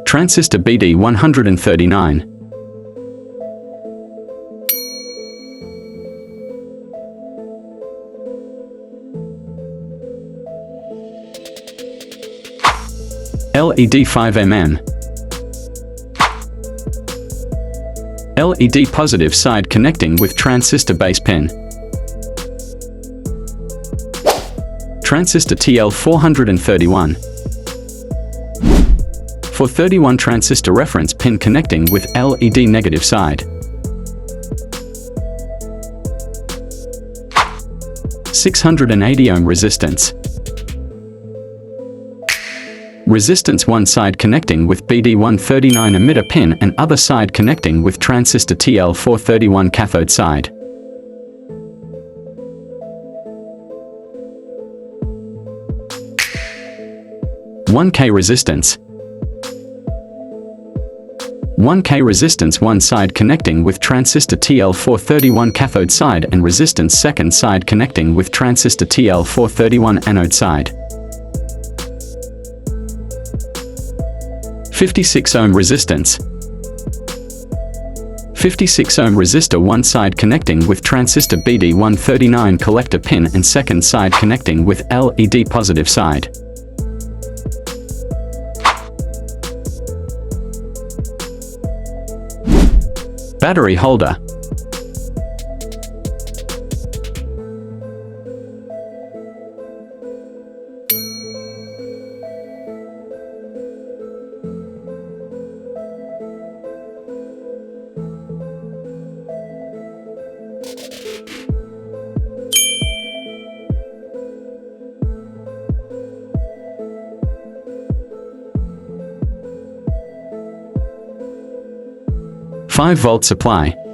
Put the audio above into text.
Transistor BD139. LED 5mm. LED positive side connecting with transistor base pin. Transistor TL431. 431 transistor reference pin connecting with LED negative side. 680 ohm resistance. Resistance one side connecting with BD139 emitter pin and other side connecting with transistor TL431 cathode side. (1K resistance). 1K resistance one side connecting with transistor TL431 cathode side and resistance second side connecting with transistor TL431 anode side. 56 ohm resistance. 56 ohm resistor one side connecting with transistor BD139 collector pin and second side connecting with LED positive side. Battery holder. (5 volt supply).